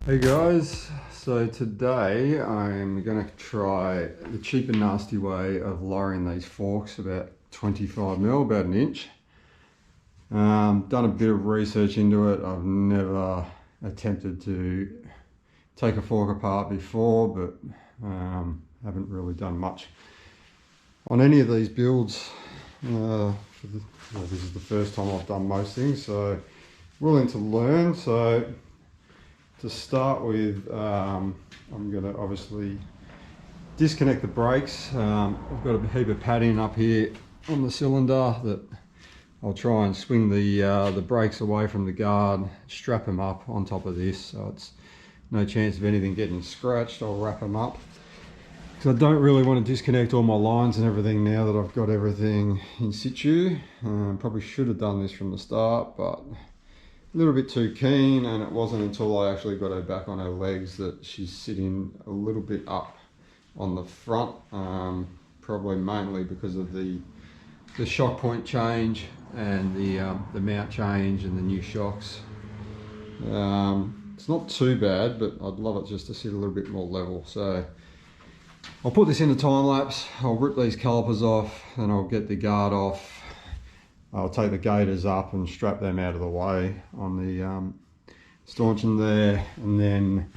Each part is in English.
Hey guys, so today I'm going to try the cheap and nasty way of lowering these forks about 25mm, about an inch. Done a bit of research into it. I've never attempted to take a fork apart before, but haven't really done much on any of these builds. This is the first time I've done most things, so willing to learn. So to start with, I'm going to obviously disconnect the brakes. I've got a heap of padding up here on the cylinder that I'll try and swing the brakes away from the guard, strap them up on top of this, so it's no chance of anything getting scratched. I'll wrap them up because I don't really want to disconnect all my lines and everything now that I've got everything in situ. Probably should have done this from the start, but a little bit too keen, and it wasn't until I actually got her back on her legs that she's sitting a little bit up on the front, probably mainly because of the shock point change and the mount change and the new shocks. It's not too bad, but I'd love it just to sit a little bit more level. So I'll put this into time lapse. I'll rip these calipers off and I'll get the guard off. I'll take the gaiters up and strap them out of the way on the stanchion there, and then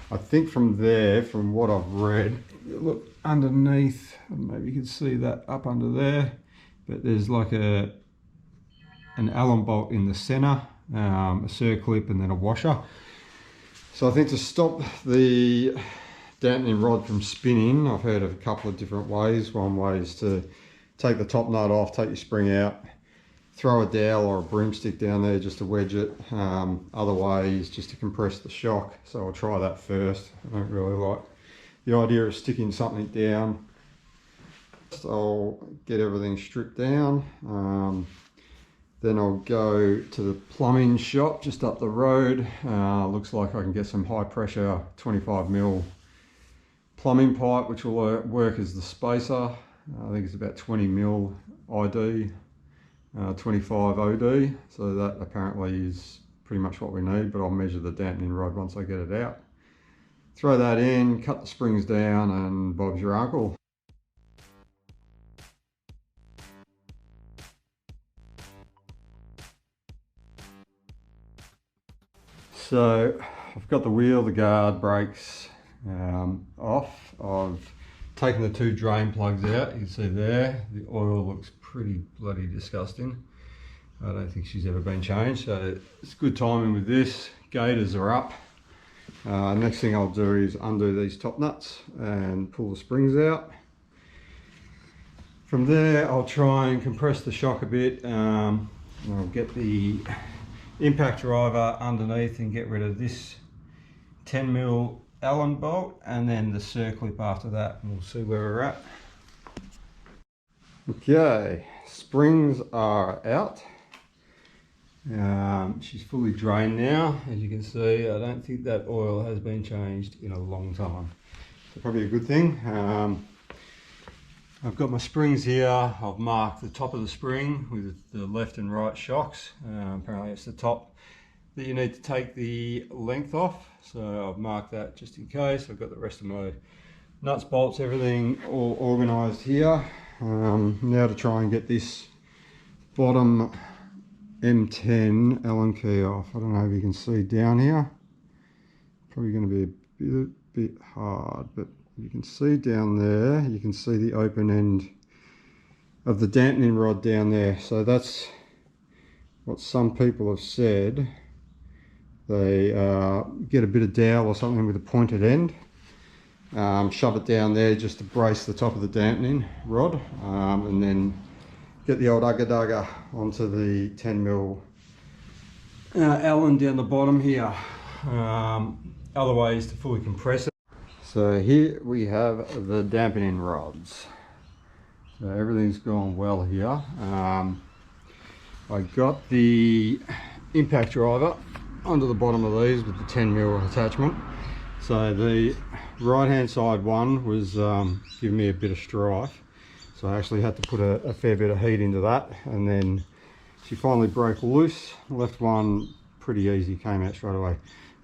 I think from there, from what I've read, look underneath, maybe you can see that up under there, but there's like an Allen bolt in the center, a circlip and then a washer. So I think to stop the dampening rod from spinning, I've heard of a couple of different ways. One way is to take the top nut off, take your spring out, throw a dowel or a broomstick down there just to wedge it. Other way is just to compress the shock. So I'll try that first. I don't really like the idea of sticking something down. So I'll get everything stripped down. Then I'll go to the plumbing shop just up the road. Looks like I can get some high pressure 25mm plumbing pipe, which will work as the spacer. I think it's about 20mm ID. 25 OD, so that apparently is pretty much what we need, but I'll measure the dampening rod once I get it out. Throw that in, cut the springs down, and Bob's your uncle. So I've got the wheel, the guard, brakes off. I've taken the two drain plugs out. You can see there, the oil looks pretty bloody disgusting. I don't think she's ever been changed, so it's good timing with this. Gaiters are up. Next thing I'll do is undo these top nuts and pull the springs out. From there I'll try and compress the shock a bit. I'll get the impact driver underneath and get rid of this 10mm Allen bolt, and then the circlip after that, and we'll see where we're at. Okay, springs are out. She's fully drained now. As you can see, I don't think that oil has been changed in a long time, so probably a good thing. I've got my springs here. I've marked the top of the spring with the left and right shocks. Apparently it's the top that you need to take the length off, so I've marked that just in case. I've got the rest of my nuts, bolts, everything all organised here. Now to try and get this bottom M10 Allen key off. I don't know if you can see down here. Probably going to be a bit hard, but you can see down there, you can see the open end of the dampening rod down there. So that's what some people have said. They get a bit of dowel or something with a pointed end, shove it down there just to brace the top of the dampening rod, and then get the old ugga-dugga onto the 10mm Allen down the bottom here. Other way is to fully compress it. So here we have the dampening rods. So everything's gone well here. I got the impact driver under the bottom of these with the 10mm attachment. So the right hand side one was giving me a bit of strife, so I actually had to put a fair bit of heat into that, and then she finally broke loose. The left one pretty easy, came out straight away.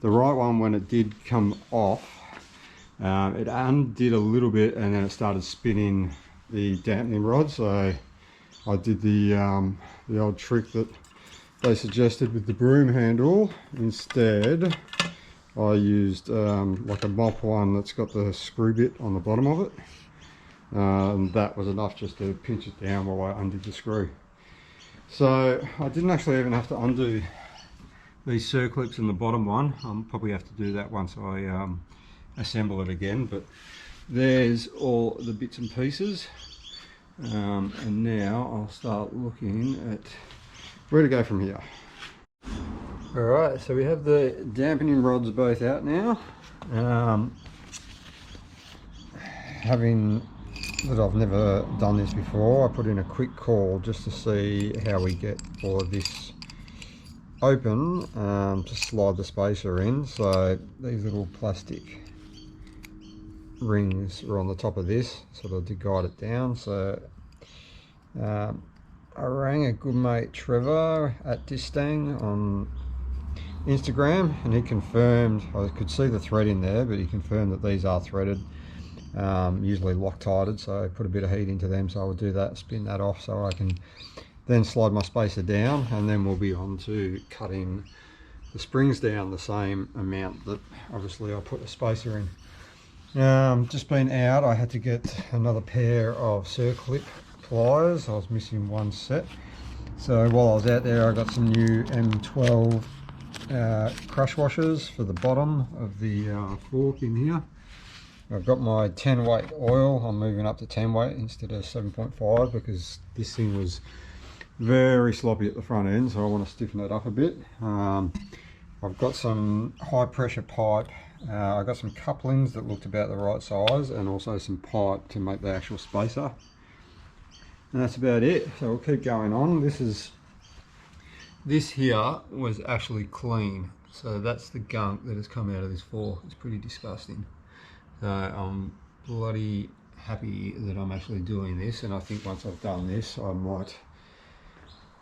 The right one, when it did come off, it undid a little bit and then it started spinning the dampening rod. So I did the old trick that they suggested with the broom handle. Instead, I used like a mop one that's got the screw bit on the bottom of it. And that was enough just to pinch it down while I undid the screw. So I didn't actually even have to undo these circlips in the bottom one. I'll probably have to do that once I assemble it again, but there's all the bits and pieces. And now I'll start looking at where to go from here. Alright, so we have the dampening rods both out now. Having that I've never done this before, I put in a quick call just to see how we get all of this open, to slide the spacer in. So these little plastic rings are on the top of this, so they'll guide it down. So I rang a good mate Trevor at Distang on Instagram, and he confirmed, I could see the thread in there, but he confirmed that these are threaded, usually Loctited. So I put a bit of heat into them, so I'll do that, spin that off so I can then slide my spacer down, and then we'll be on to cutting the springs down the same amount that obviously I put the spacer in. Just been out, I had to get another pair of circlip pliers. I was missing one set, so while I was out there I got some new M12 crush washers for the bottom of the fork in here. I've got my 10 weight oil. I'm moving up to 10 weight instead of 7.5 because this thing was very sloppy at the front end, so I want to stiffen it up a bit. I've got some high pressure pipe. I got some couplings that looked about the right size, and also some pipe to make the actual spacer. And that's about it. So we'll keep going on. This here was actually clean. So that's the gunk that has come out of this fork. It's pretty disgusting. So I'm bloody happy that I'm actually doing this, and I think once I've done this I might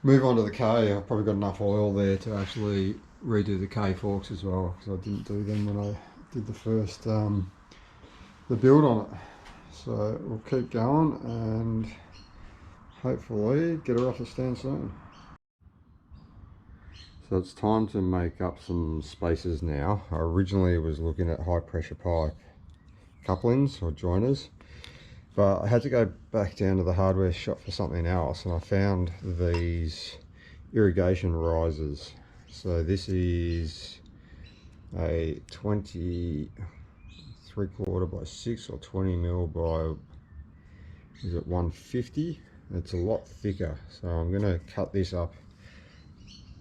move on to the K. I've probably got enough oil there to actually redo the K forks as well, because I didn't do them when I did the first the build on it. So we'll keep going and hopefully get her off the stand soon. So it's time to make up some spacers now. I originally was looking at high pressure pipe couplings or joiners, but I had to go back down to the hardware shop for something else, and I found these irrigation risers. So this is a 23/4 by 6 or 20 mil by, is it 150? It's a lot thicker, so I'm going to cut this up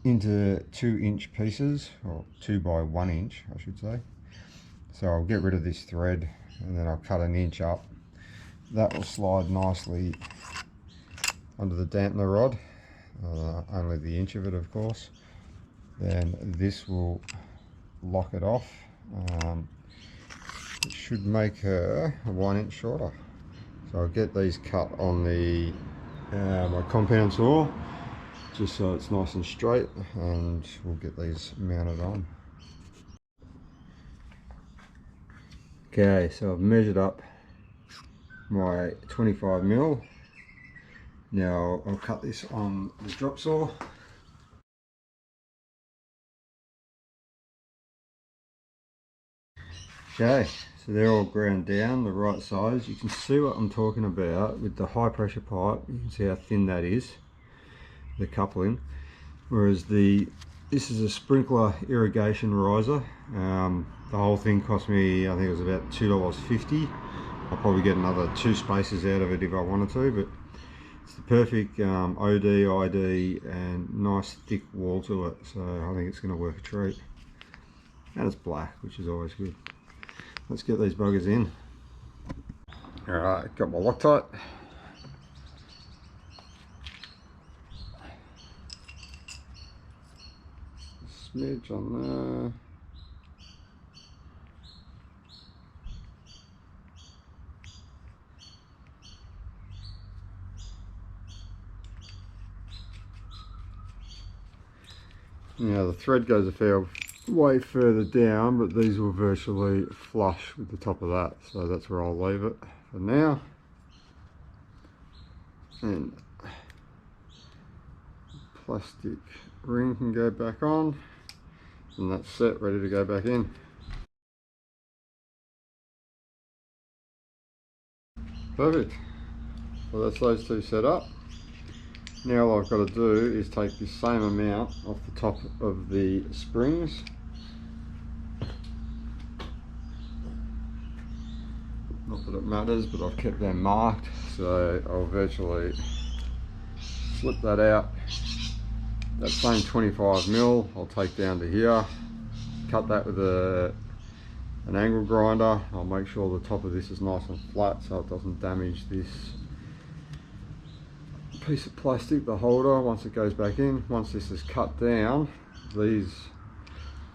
into 2-inch pieces, or 2 by 1 inch I should say. So I'll get rid of this thread and then I'll cut 1 inch up. That will slide nicely onto the dampener rod, only the inch of it of course. Then this will lock it off. It should make her 1 inch shorter. So I'll get these cut on the my compound saw, just so it's nice and straight, and we'll get these mounted on. Okay, so I've measured up my 25 mil. Now I'll cut this on the drop saw. Okay, so they're all ground down the right size. You can see what I'm talking about with the high pressure pipe. You can see how thin that is, the coupling. Whereas this is a sprinkler irrigation riser. The whole thing cost me, I think it was about $2.50. I'll probably get another 2 spacers out of it if I wanted to, but it's the perfect OD, ID and nice thick wall to it, so I think it's going to work a treat. And it's black, which is always good. Let's get these buggers in. Alright, got my Loctite. Smidge on there. Now the thread goes a fair way further down, but these will virtually flush with the top of that, so that's where I'll leave it for now. And plastic ring can go back on, and that's set, ready to go back in. Perfect. So that's those two set up. Now all I've got to do is take the same amount off the top of the springs. Not that it matters, but I've kept them marked, so I'll virtually slip that out. That same 25mm I'll take down to here, cut that with an angle grinder. I'll make sure the top of this is nice and flat so it doesn't damage this piece of plastic, the holder, once it goes back in. Once this is cut down, these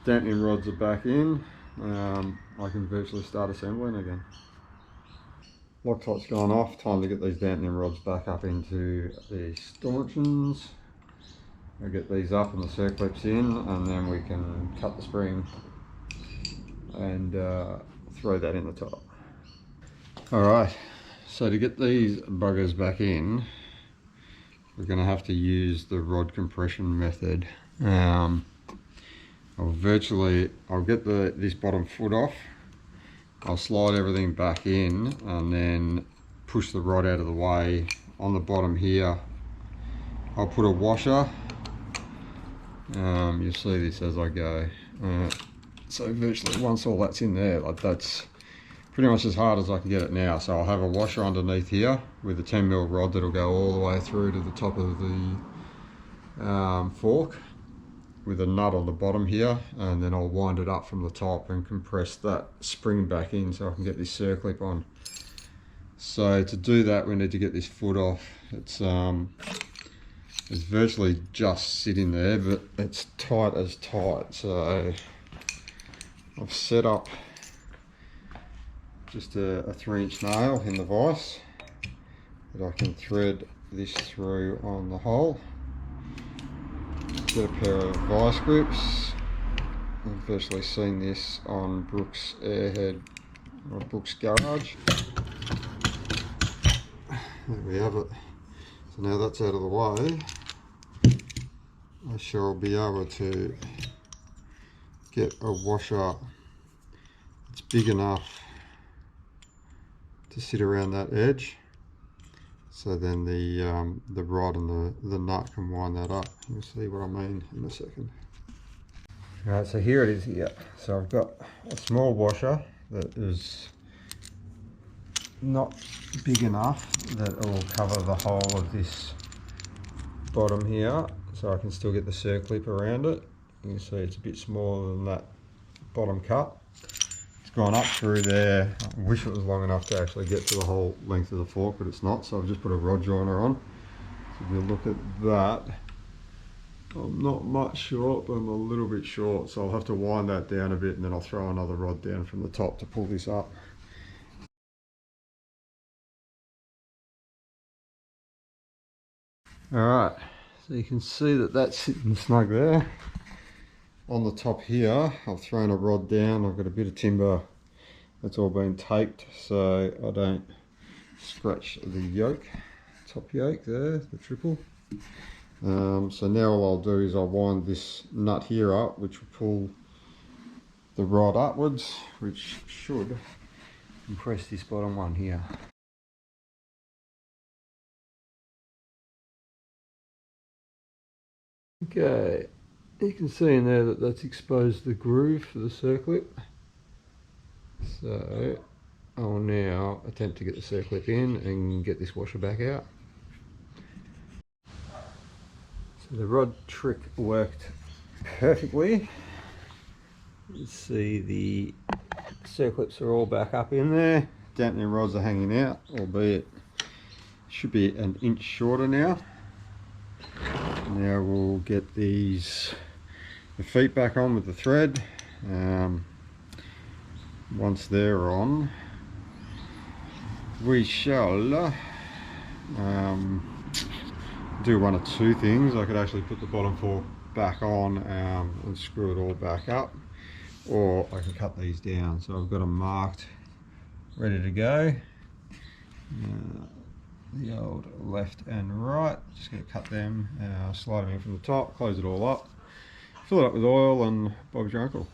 dampening rods are back in. I can virtually start assembling again. Loctite's gone off, time to get these dampening rods back up into the stanchions. I'll get these up and the circlips in, and then we can cut the spring and throw that in the top. Alright, so to get these buggers back in, we're going to have to use the rod compression method. I'll get this bottom foot off, I'll slide everything back in and then push the rod out of the way. On the bottom here I'll put a washer. You'll see this as I go. So virtually once all that's in there, like that's pretty much as hard as I can get it now. So I'll have a washer underneath here with a 10mm rod that'll go all the way through to the top of the fork, with a nut on the bottom here, and then I'll wind it up from the top and compress that spring back in so I can get this circlip on. So to do that we need to get this foot off. It's virtually just sitting there, but it's tight as tight. So I've set up just a 3-inch nail in the vise that I can thread this through on the hole. Get a pair of vice grips. I've virtually seen this on Brooks Airhead or Brooks Garage. There we have it. So now that's out of the way, I shall be able to get a washer that's big enough to sit around that edge. So then the rod and the nut can wind that up. You'll see what I mean in a second. Alright, so here it is here. So I've got a small washer that is not big enough that it will cover the whole of this bottom here. So I can still get the circlip around it. You can see it's a bit smaller than that bottom cut. Gone up through there. I wish it was long enough to actually get to the whole length of the fork, but it's not, so I've just put a rod joiner on. So if you look at that, I'm not much short, but I'm a little bit short, so I'll have to wind that down a bit and then I'll throw another rod down from the top to pull this up. Alright, so you can see that that's sitting snug there. On the top here, I've thrown a rod down. I've got a bit of timber that's all been taped so I don't scratch the yoke, top yoke there, the triple. So now all I'll do is I'll wind this nut here up, which will pull the rod upwards, which should compress this bottom one here. Okay, you can see in there that that's exposed the groove for the circlip. So I'll now attempt to get the circlip in and get this washer back out. So the rod trick worked perfectly. You see the circlips are all back up in there. Dampening rods are hanging out, albeit should be an inch shorter now. Now we'll get the feet back on with the thread. Once they're on, we shall do one of two things. I could actually put the bottom fork back on and screw it all back up, or I can cut these down. So I've got them marked, ready to go. The old left and right, just going to cut them, slide them in from the top, close it all up, fill it up with oil, and Bob's your uncle.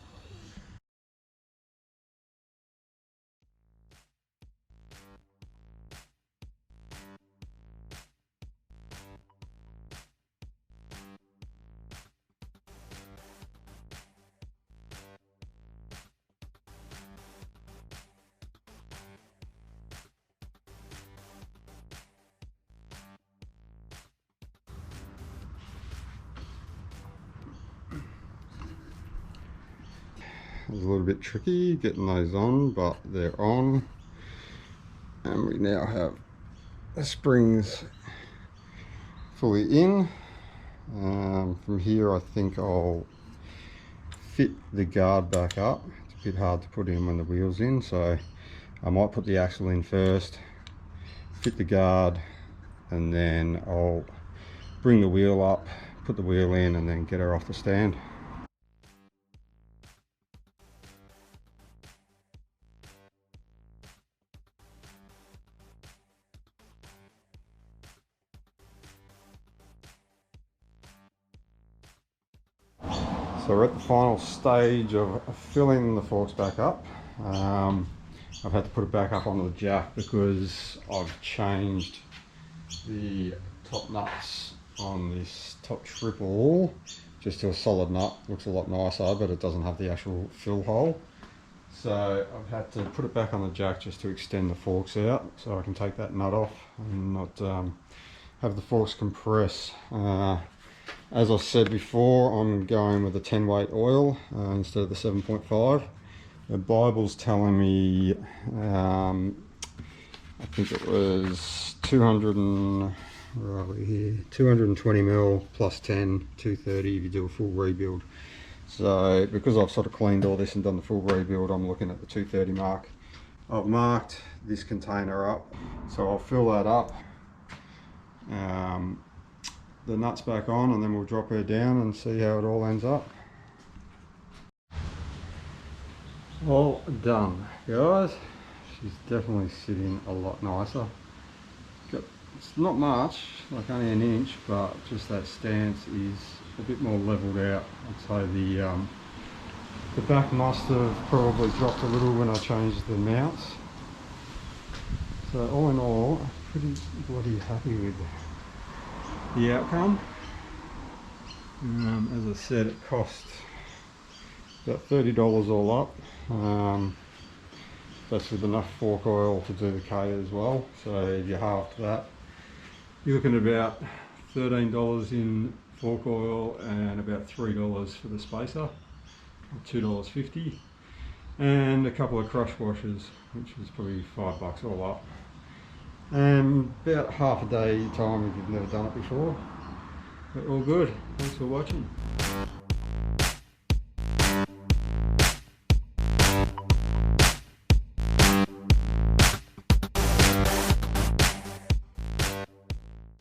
It was a little bit tricky getting those on, but they're on, and we now have the springs fully in. From here I think I'll fit the guard back up. It's a bit hard to put in when the wheel's in, so I might put the axle in first, fit the guard, and then I'll bring the wheel up, put the wheel in, and then get her off the stand. So we're at the final stage of filling the forks back up. I've had to put it back up onto the jack because I've changed the top nuts on this top triple just to a solid nut. Looks a lot nicer, but it doesn't have the actual fill hole. So I've had to put it back on the jack just to extend the forks out so I can take that nut off and not have the forks compress. As I said before, I'm going with a 10 weight oil instead of the 7.5. The Bible's telling me, I think it was 220 mil plus 10, 230 if you do a full rebuild. So because I've sort of cleaned all this and done the full rebuild, I'm looking at the 230 mark. I've marked this container up, so I'll fill that up. The nuts back on, and then we'll drop her down and see how it all ends up. All done, guys. She's definitely sitting a lot nicer. It's not much, like only an inch, but just that stance is a bit more leveled out. I'd say the back must have probably dropped a little when I changed the mounts. So all in all, I'm pretty bloody happy with the outcome. As I said, it cost about $30 all up. That's with enough fork oil to do the K as well. So if you halved that, you're looking at about $13 in fork oil and about $3 for the spacer, $2.50, and a couple of crush washers, which is probably $5 all up. And about half a day time if you've never done it before. But all good. Thanks for watching.